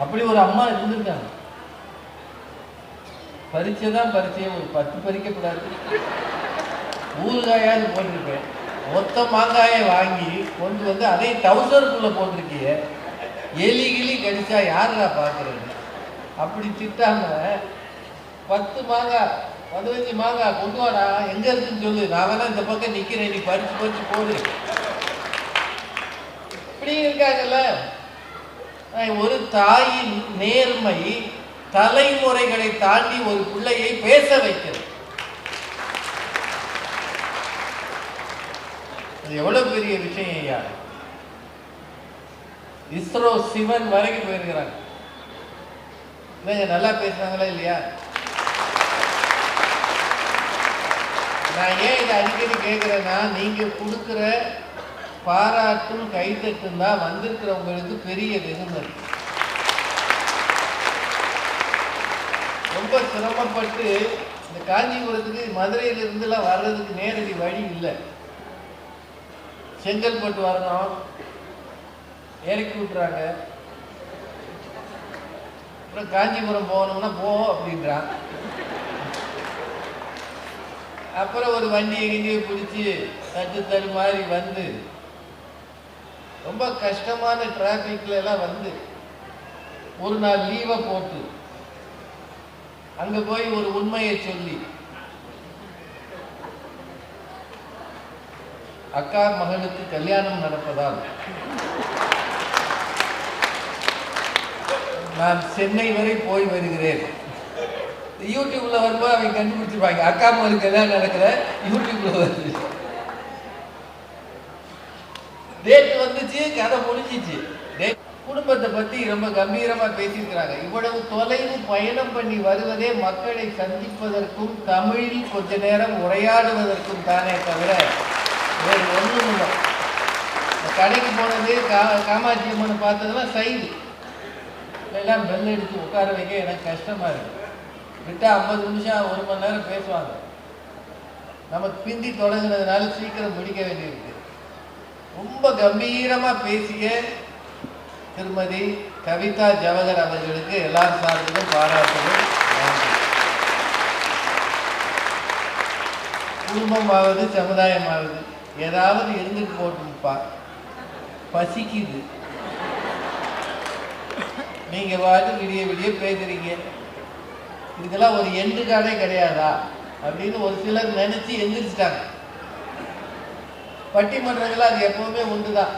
அப்படி ஒரு அம்மா இருந்திருக்காங்க. பரீட்சை தான் பரீட்சையை ஒரு 10 பறிக்கப்படாது, ஊறுகாயாவது போட்டிருப்பேன். மொத்த மாங்காயை வாங்கி கொண்டு வந்து அதே டவுசருக்குள்ளே போட்டிருக்கிய, எலி கிளி கடிச்சா யாருடா பார்க்குறது? அப்படி திட்டாம 10 மாங்காய் 15 மாங்காய் கொண்டு வாடா, எங்கே இருக்குன்னு சொல்லு, நான் வேணா இந்த பக்கம் நிற்கிறேன், நீ பறிச்சு பறிச்சு போடு. இப்படி இருக்காங்கல்ல. ஒரு தாயின் நேர்மை தலைமுறைகளை தாண்டி ஒரு பிள்ளையை பேச வைக்கிறது. அது எவ்வளவு பெரிய விஷயம் ஐயா. இஸ்ரோ சிவன் வரைக்கும் போயிருக்கிறாங்க. நல்லா பேசுறாங்களா இல்லையா? நான் ஏன் இதை அடிக்கடி கேட்கிறேன்னா, நீங்க கொடுக்குற பாராட்டும் கைத்தட்டும் தான் வந்திருக்கிறவங்களுக்கு பெரிய வெகுமதி. ரொம்ப சிரமப்பட்டு இந்த காஞ்சிபுரத்துக்கு மதுரையிலிருந்துலாம் வர்றதுக்கு நேரடி வழி இல்லை. செங்கல்பட்டு வரணும், இறக்கி விட்டுறாங்க. அப்புறம் காஞ்சிபுரம் போகணும்னா போ அப்படின்றான். அப்புறம் ஒரு வண்டியை எங்கேயே பிடிச்சி தட்டு மாதிரி வந்து ரொம்ப கஷ்டமான டிராஃபிக்ல எல்லாம் வந்து ஒரு நாள் லீவை போட்டு அங்க போய் ஒரு உண்மையை சொல்லி, அக்கா மகனுக்கு கல்யாணம் நடப்பதால் நான் சென்னை வரை போய் வருகிறேன். யூடியூப்ல வரும்போது அவங்க கண்டுபிடிச்சிருப்பாங்க, அக்கா மகனுக்கு கல்யாணம் நடக்கிற யூடியூப்ல வருது. டேட் வந்துச்சு, கதை முடிஞ்சிச்சு. குடும்பத்தை பத்தி ரொம்ப கம்பீரமா பேசியிருக்கிறாங்க. இவ்வளவு தொலைவு பயணம் பண்ணி வருவதே மக்களை சந்திப்பதற்கும் தமிழில் கொஞ்ச நேரம் உரையாடுவதற்கும் தானே தவிர வேறு ஒன்றும் இல்லை. கடைக்கு போனது, காமாட்சி அம்மனை பார்த்ததெல்லாம் சைடு எல்லாம் பெல் அடித்து உட்கார வைக்க எனக்கு கஷ்டமா இருக்கு. விட்டா 50 நிமிஷம் 1 மணி நேரம் பேசுவாங்க. நமக்கு பிந்தி தொடங்குனதுனால சீக்கிரம் முடிக்க வேண்டியிருக்கு. ரொம்ப கம்பீரமா பேசிய திருமதி கவிதா ஜவஹர் அவர்களுக்கு எல்லாரும் சார்பிலும் பாராட்டுகள். குடும்பமாவது சமுதாயமாவது ஏதாவது இருந்துட்டு போட்டுப்பா, பசிக்குது. நீங்க வாட்டு விடிய விடிய பேசுறீங்க, இதுக்கெல்லாம் ஒரு எண்டு காடே கிடையாதா அப்படின்னு ஒரு சிலர் நினைச்சு எந்திரிச்சிட்டாங்க. பட்டிமன்றங்கள் அது எப்பவுமே உண்டுதான்.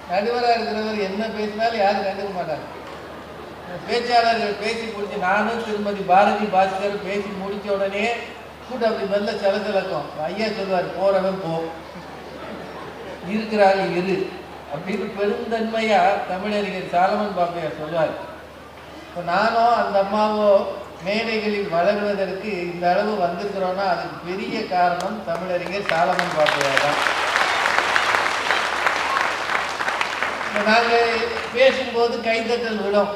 நடுவராக இருக்கிறவர் என்ன பேசினாலும் யாரும் கண்டுக்க மாட்டாங்க. பேச்சாளர்கள் பேசி முடிச்சு, நானும் திருமதி பாரதி பாஸ்கர் பேசி முடிச்ச உடனே கூட்டம் அப்படி மெல்ல சலசலக்கும். ஐயா சொல்வார், போறவன் போ, இருக்கிறாள் இரு அப்படின்னு பெருந்தன்மையா தமிழறிஞர் சாலமன் பாப்பையார் சொல்வார். இப்போ நானோ அந்த அம்மாவோ மேடைகளில் வளர்வதற்கு இந்த அளவு வந்திருக்கிறோன்னா அதுக்கு பெரிய காரணம் தமிழறிஞர் சாலமன் பாப்பையார் தான். நாங்கள் பேசும்போது கைத்தட்டல் விடும்,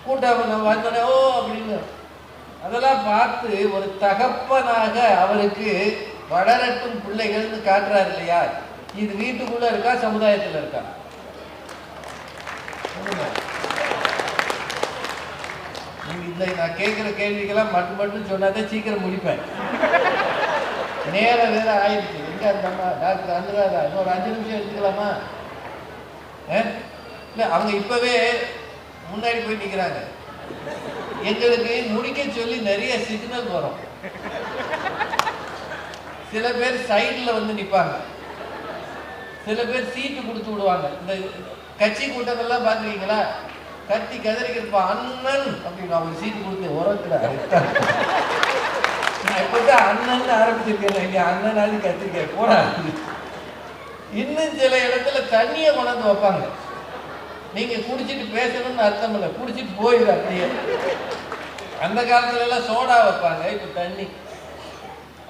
கூட்டம் நம்ம வந்தோடனே ஓ அப்படின்னு. அதெல்லாம் பார்த்து ஒரு தகப்பனாக அவருக்கு வளரட்டும் பிள்ளைகள்னு காட்டுறாரு இல்லையா? இது வீட்டுக்குள்ள இருக்கா, சமுதாயத்தில் இருக்கா? இல்லை, நான் கேட்குற கேள்விக்கெல்லாம் மட்டும் சொன்னாதான் சீக்கிரம் முடிப்பேன். நேரம் வேற ஆயிடுச்சு. எங்க அந்த அம்மா டாக்டர் அனுராதா, இன்னொரு 5 நிமிஷம் எடுத்துக்கலாமா? இல்லை, அவங்க இப்பவே முன்னாடி போய் நிற்கிறாங்க. எங்களுக்கு முடிக்க சொல்லி நிறைய சிக்னல் வரும். சில பேர் சைடில் வந்து நிற்பாங்க, சில பேர் சீட்டு கொடுத்து விடுவாங்க. இந்த கட்சி கூட்டங்கள்லாம் பார்த்துருக்கீங்களா? கத்தி கதறிக்கிறப்ப அண்ணன் அப்படின்னு அவங்க சீட்டு கொடுத்து உரத்துறாரு. நான் இப்பதான் அண்ணன் ஆரம்பிச்சிருக்கேன், இங்க அண்ணனாலும் கத்திருக்கேன் போனா. இன்னும் சில இடத்துல தண்ணியை கொண்டாந்து வைப்பாங்க. நீங்க குடிச்சிட்டு பேசணும்னு அர்த்தம் இல்லை, குடிச்சிட்டு போயிடு அப்படியே. அந்த காலத்துல எல்லாம் சோடா வைப்பாங்க, இப்ப தண்ணி.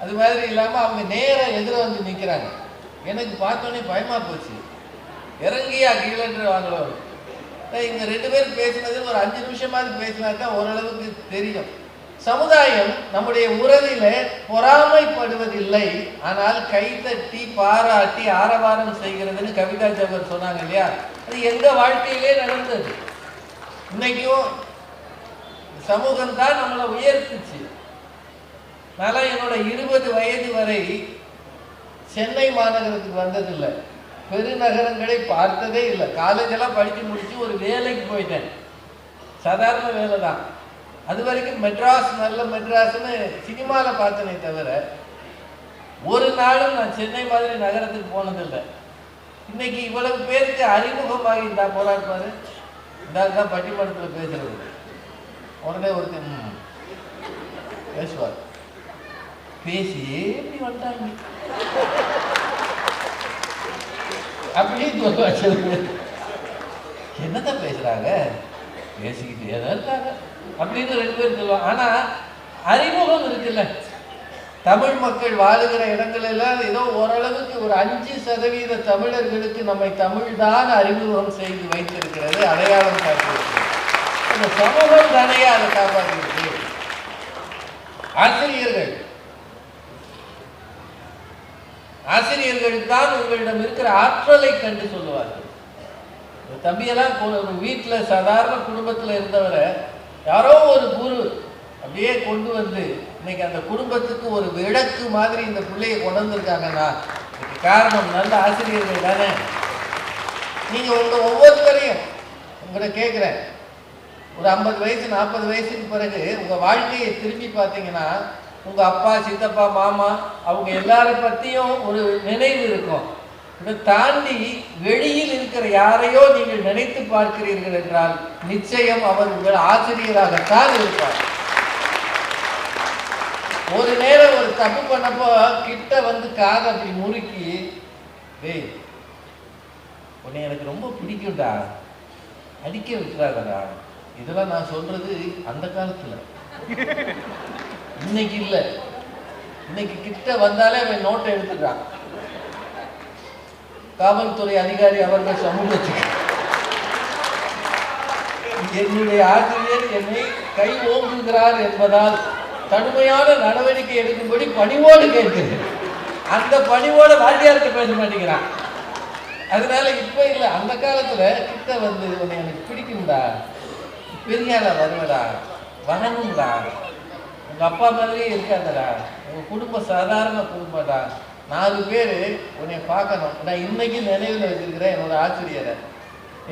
அது மாதிரி இல்லாம அவங்க நேரம் எதிர வந்து நிக்கிறாங்க. எனக்கு பார்த்தோன்னே பயமா போச்சு. இறங்கியா கீழன்ற வாங்கலாம். இங்க 2 பேர் பேசினது ஒரு 5 நிமிஷமாவது பேசினாக்கா ஓரளவுக்கு தெரியும். சமுதாயம் நம்முடைய உறவில பொறாமைப்படுவதில்லை, ஆனால் கைத்தட்டி பாராட்டி ஆரவாரம் செய்கிறதுன்னு கவிதா ஜவஹர் சொன்னாங்க இல்லையா? அது எங்க வாழ்க்கையிலே நடந்தது. இன்னைக்கும் சமூகம் தான் நம்மளை உயர்த்துச்சு. நான் என்னோட 20 வயது வரை சென்னை மாநகரத்துக்கு வந்ததில்லை, பெருநகரங்களை பார்த்ததே இல்லை. காலேஜெல்லாம் படித்து முடிச்சு ஒரு வேலைக்கு போயிட்டேன், சாதாரண வேலை தான். அது வரைக்கும் மெட்ராஸ், நல்ல மெட்ராஸ்ன்னு சினிமாவில் பார்த்தனே தவிர ஒரு நாளும் நான் சென்னை மாதிரி நகரத்துக்கு போனதில்லை. இன்னைக்கு இவ்வளவு பேருக்கு அறிமுகமாகி இந்த போராட்டம் இந்த பட்டிமன்றத்தில் பேசுறது, உடனே ஒருத்தர் பேசுவார், பேசியே இப்படி வந்துட்டாங்க அப்படின்னு சொல்லுவாங்க. என்னதான் பேசுறாங்க, பேசிக்கிட்டே தான் இருக்காங்க அப்படின்னு 2 பேர் சொல்லுவாங்க. ஆனா அறிமுகம் இருக்குல்ல, தமிழ் மக்கள் வாழுகிற இடங்களெல்லாம் ஏதோ ஓரளவுக்கு ஒரு 5% தமிழர்களுக்கு நம்மை தமிழ்தான் அறிமுகம் செய்து வைத்திருக்கிறது, அடையாளம் காட்டியிருக்கு. அந்த சமூகம் தானே அதை காப்பாற்றிருக்கு. ஆசிரியர்கள் தான் உங்களிடம் இருக்கிற ஆற்றலை கண்டு சொல்லுவார்கள். தம்பியெல்லாம் ஒரு வீட்டில் சாதாரண குடும்பத்தில் இருந்தவரை யாரோ ஒரு குரு அப்படியே கொண்டு வந்து இன்னைக்கு அந்த குடும்பத்துக்கு ஒரு விளக்கு மாதிரி இந்த பிள்ளையை கொண்டு வந்திருக்காங்கன்னா காரணம் நல்ல ஆசிரியர்கள் தானே. நீங்க ஒவ்வொருத்தரையும் உங்களை கேட்குறேன், ஒரு 50 வயசு 40 வயசுக்கு பிறகு உங்க வாழ்க்கையை திரும்பி பார்த்தீங்கன்னா உங்க அப்பா, சித்தப்பா, மாமா அவங்க எல்லாரும் பற்றியும் ஒரு நினைவு இருக்கும். இதை தாண்டி வெளியில் இருக்கிற யாரையோ நீங்கள் நினைத்து பார்க்கிறீர்கள் என்றால் நிச்சயம் அவர் உங்கள் ஆசிரியராகத்தான் இருப்பார். ஒரு நேரம் ஒரு தப்பு பண்ணப்போ கிட்ட வந்து காதை அப்படி முறுக்கி, டேய் உன்னை எனக்கு ரொம்ப பிடிக்கும்டா, அடிக்க விட்டுறாதடா. இதெல்லாம் நான் சொல்றது அந்த காலத்துல, இன்னைக்கு இல்லை. இன்னைக்கு கிட்ட வந்தாலே அவன் நோட்டை எடுத்துக்கிறான். காவல்துறை அதிகாரி அவர்கள் சமூகத்துக்கு என்னுடைய ஆசிரியர் என்னை கை ஓங்குகிறார் என்பதால் கடுமையான நடவடிக்கை எடுக்கும்படி பணிவோடு கேட்கிறேன். அந்த பணிவோடு வாத்தியார்கிட்ட பேச மாட்டேங்கிறான். அதனால இப்ப இல்லை, அந்த காலத்துல கிட்ட வந்து உன்னை எனக்கு பிடிக்கும்டா, பெரியாளா வருவடா, வரணும்டா, உங்க அப்பா மாதிரியே இருக்காதடா, உங்க குடும்பம் சாதாரண குடும்பம்டா, 4 பேர் உன்னை பார்க்கணும். நான் இன்னைக்கு நினைவில் வச்சிருக்கிறேன் என்னோட ஆசிரியரை.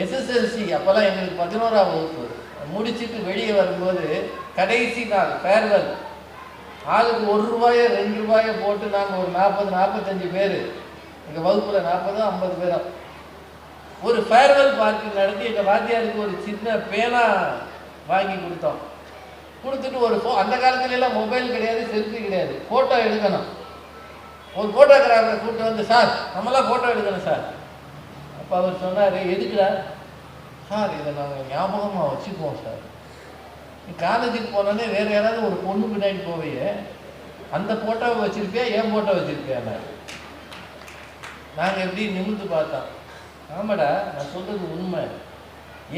SSLC அப்போல்லாம் எங்களுக்கு 11ஆம் வகுப்பு முடிச்சுட்டு வெளியே வரும்போது கடைசி நாள் ஃபேர்வெல், ஆளுக்கு 1 ரூபாயோ 2 ரூபாயோ போட்டு நாங்கள் ஒரு 40-45 பேர், எங்கள் வகுப்பில் 40-50 பேரோ ஒரு ஃபேர்வெல் பார்ட்டி நடத்தி எங்கள் வாத்தியாருக்கு ஒரு சின்ன பேனா வாங்கி கொடுத்தோம். கொடுத்துட்டு ஒரு அந்த காலத்துலலாம் மொபைல் கிடையாது, செல்ஃபி கிடையாது, ஃபோட்டோ எடுக்கணும். ஒரு ஃபோட்டோகிராஃபரை கூப்பிட்டு வந்து, சார் நம்மளாம் ஃபோட்டோ எடுக்கணும் சார். அப்போ அவர் சொன்னார், எதுக்குடா சார்? இதை நாங்கள் ஞாபகமாக வச்சுக்குவோம் சார். நீ காலேஜுக்கு போனோன்னே வேறு யாராவது ஒரு பொண்ணு பின்னாடி போவையே, அந்த ஃபோட்டோவை வச்சுருப்பியா, என் ஃபோட்டோ வச்சுருப்பியா? நாங்கள் எப்படி நிமிர்ந்து பார்த்தோம். ஆமாடா, நான் சொல்கிறது உண்மை.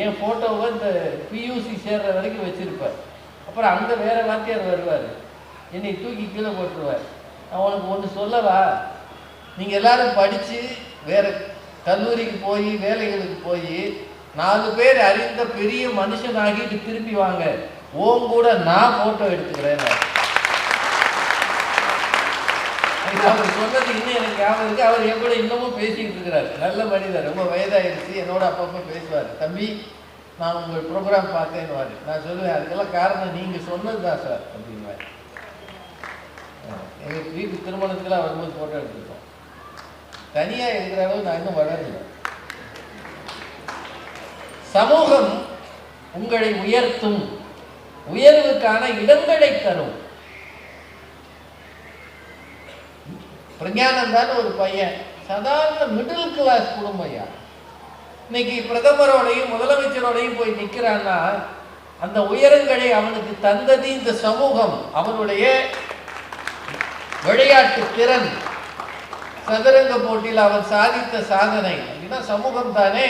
என் ஃபோட்டோவை இந்த PUC சேர்ற வரைக்கும் வச்சுருப்பேன். அப்புறம் அங்கே வேறு வாத்தியார் வருவார், என்னை தூக்கி கீழே போட்டுருவார். நான் உனக்கு ஒன்று சொல்லவா, நீங்கள் எல்லாரும் படித்து வேறு கல்லூரிக்கு போய் வேலைகளுக்கு போய் 4 பேர் அறிந்த பெரிய மனுஷனாகிட்டு திரும்பி வாங்க, ஓம் கூட நான் ஃபோட்டோ எடுத்துக்கிறேன். அவர் சொன்னது இன்னும் எனக்கு ஞாபகம் இருக்கு. அவர் என் கூட இன்னமும் பேசிக்கிட்டு இருக்கிறார். நல்ல மனிதர், ரொம்ப வயதாகிடுச்சு. என்னோட அப்பப்போ பேசுவார். தம்பி நான் உங்கள் ப்ரோக்ராம் பார்த்தேன்னுவார். நான் சொல்லுவேன், அதுக்கெல்லாம் காரணம் நீங்கள் சொன்னது தான் சார் அப்படின்வார். எங்கள் வீட்டு திருமணத்தில் வரும்போது ஃபோட்டோ எடுத்துருக்கோம். தனியாக இருக்கிற அளவு நான் இன்னும் வளரல. சமூகம் உங்களை உயர்த்தும், உயர்வுக்கான இடங்களை தரும். பிரஞானந்தான ஒரு பையன், சாதாரண மிடில் கிளாஸ் குடும்பையா, இன்னைக்கு பிரதமரோடையும் முதலமைச்சரோடையும் போய் நிற்கிறான்னா அந்த உயரங்களை அவனுக்கு தந்தது இந்த சமூகம். அவனுடைய விளையாட்டு திறன், சதுரங்க போட்டியில் அவன் சாதித்த சாதனை அப்படின்னா சமூகம் தானே.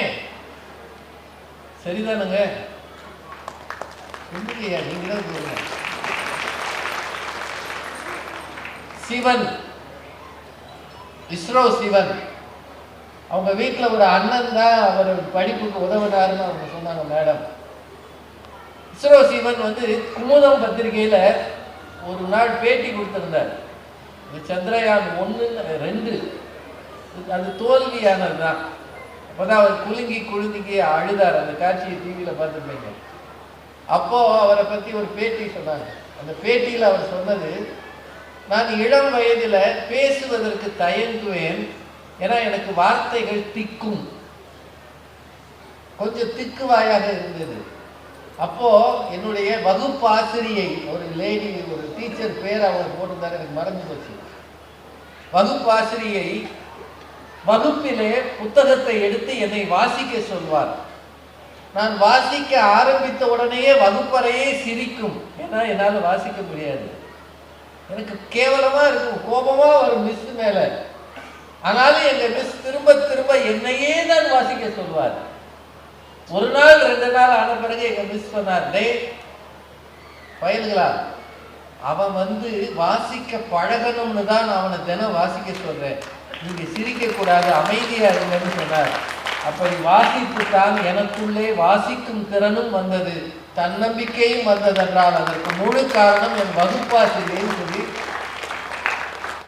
சரிதானுங்க? இல்லையா? நீங்களே சொல்லுங்க. சிவன், இஸ்ரோ சிவன், அவங்க வீட்டில் ஒரு அண்ணன் தான் அவர் படிப்புக்கு உதவினாருன்னு அவங்க சொன்னாங்க. மேடம், இஸ்ரோ சிவன் வந்து குமுதம் பத்திரிகையில் ஒரு நாள் பேட்டி கொடுத்திருந்தார். இந்த சந்திரயான் 1 2 அது தோல்வியானது தான். அப்போதான் அவர் குலுங்கி அழுதார். அந்த காட்சியை டிவியில் பார்த்துருப்பீங்க. அப்போ அவரை பற்றி ஒரு பேட்டி சொன்னாங்க. அந்த பேட்டியில் அவர் சொன்னது, நான் இளம் வயதில் பேசுவதற்கு தயங்குவேன், ஏன்னா எனக்கு வார்த்தைகள் திக்கும், கொஞ்சம் திக்குவாயாக இருந்தது. அப்போ என்னுடைய வகுப்பாசிரியை, ஒரு லேடி, ஒரு டீச்சர் பேர் அவர் போட்டிருந்தார், எனக்கு மறந்து போச்சு. வகுப்பாசிரியை வகுப்பிலே புத்தகத்தை எடுத்து என்னை வாசிக்க சொல்வார். நான் வாசிக்க ஆரம்பித்த உடனேயே வகுப்பறையே சிரிக்கும். ஏன்னா என்னால் வாசிக்க முடியாது, எனக்கு கேவலமா இருக்கும், கோபமா வரும் மிஸ் மேல. ஆனாலும் எங்க மிஸ் திரும்ப திரும்ப என்னையே தான் வாசிக்க சொல்வார். ஒரு நாள் 2 நாள் ஆன பிறகு எங்க மிஸ் சொன்னார், டே பயலுங்களா, அவன் வந்து வாசிக்க பழகணும்னு தான் அவனை தினம் வாசிக்க சொல்றேன், நீங்க சிரிக்க கூடாது, அமைதியா இருங்கன்னு சொன்னார். அப்படி வாசித்து தான் எனக்குள்ளே வாசிக்கும் திறனும் வந்தது, தன்னம்பிக்கையும் வந்ததென்றால் அதற்கு முழு காரணம் என் வகுப்பாசிரியர் சொல்லி